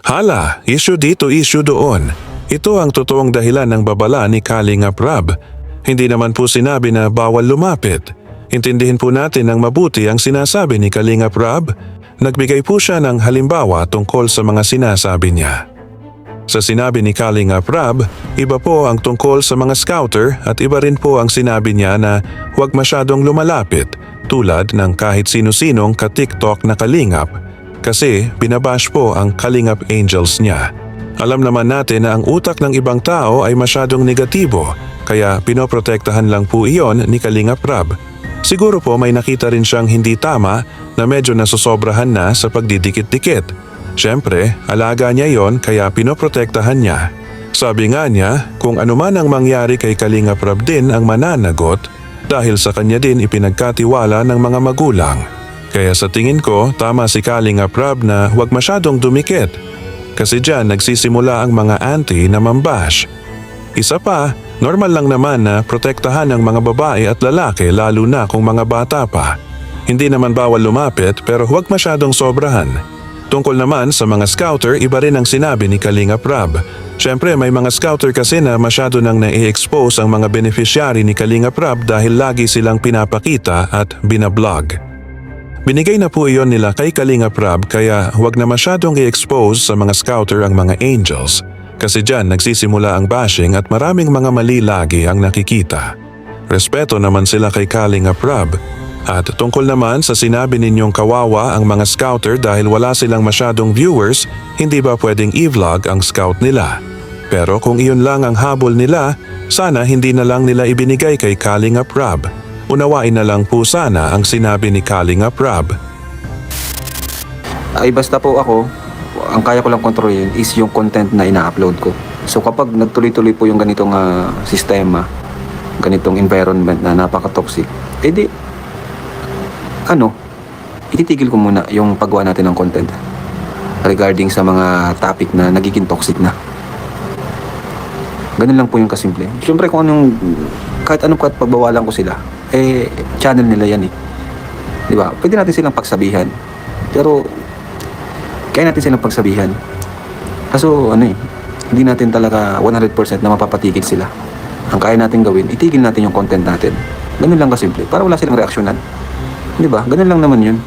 Hala, issue dito, issue doon. Ito ang totoong dahilan ng babala ni Kalingap Rab. Hindi naman po sinabi na bawal lumapit. Intindihin po natin ng mabuti ang sinasabi ni Kalingap Rab. Nagbigay po siya ng halimbawa tungkol sa mga sinasabi niya. Sa sinabi ni Kalingap Rab, iba po ang tungkol sa mga scouter at iba rin po ang sinabi niya na huwag masyadong lumalapit tulad ng kahit sino-sinong ka-TikTok na Kalingap kasi binabash po ang Kalingap Angels niya. Alam naman natin na ang utak ng ibang tao ay masyadong negatibo kaya pinoprotektahan lang po iyon ni Kalingap Rab. Siguro po may nakita rin siyang hindi tama na medyo nasosobrahan na sa pagdidikit-dikit. Siyempre, alaga niya yon kaya pinoprotektahan niya. Sabi nga niya, kung anuman ang mangyari kay Kalingap Rab din ang mananagot dahil sa kanya din ipinagkatiwala ng mga magulang. Kaya sa tingin ko, tama si Kalingap Rab na huwag masyadong dumikit. Kasi dyan nagsisimula ang mga anti na mambash. Isa pa, normal lang naman na protektahan ng mga babae at lalaki lalo na kung mga bata pa. Hindi naman bawal lumapit pero huwag masyadong sobrahan. Tungkol naman sa mga scouter, iba rin ang sinabi ni Kalingap Rab. Siyempre may mga scouter kasi na masyado nang nai-expose ang mga beneficiary ni Kalingap Rab dahil lagi silang pinapakita at binablog. Binigay na po iyon nila kay Kalingap Rab kaya huwag na masyadong i-expose sa mga scouter ang mga angels. Kasi dyan nagsisimula ang bashing at maraming mga mali lagi ang nakikita. Respeto naman sila kay Kalingap Rab. At tungkol naman sa sinabi ninyong kawawa ang mga scouter dahil wala silang masyadong viewers, hindi ba pwedeng i-vlog ang scout nila? Pero kung iyon lang ang habol nila, sana hindi na lang nila ibinigay kay Kalingap Rab. Unawain na lang po sana ang sinabi ni Kalingap Rab. Ay basta po ako, ang kaya ko lang kontrolin is yung content na ina-upload ko. So kapag nagtuloy-tuloy po yung ganitong sistema, ganitong environment na napaka-toxic, edi ititigil ko muna yung paggawa natin ng content regarding sa mga topic na nagiging toxic na. Ganun lang po yung kasimple. Siyempre kung anong, kahit pagbawalan ko sila, channel nila yan di ba? Pwede natin silang pagsabihan. Pero, kaya natin silang pagsabihan. Kaso, hindi natin talaga 100% na mapapatigil sila. Ang kaya natin gawin, itigil natin yung content natin. Ganun lang kasimple. Para wala silang reaksyonan. Di ba? Ganun lang naman yun.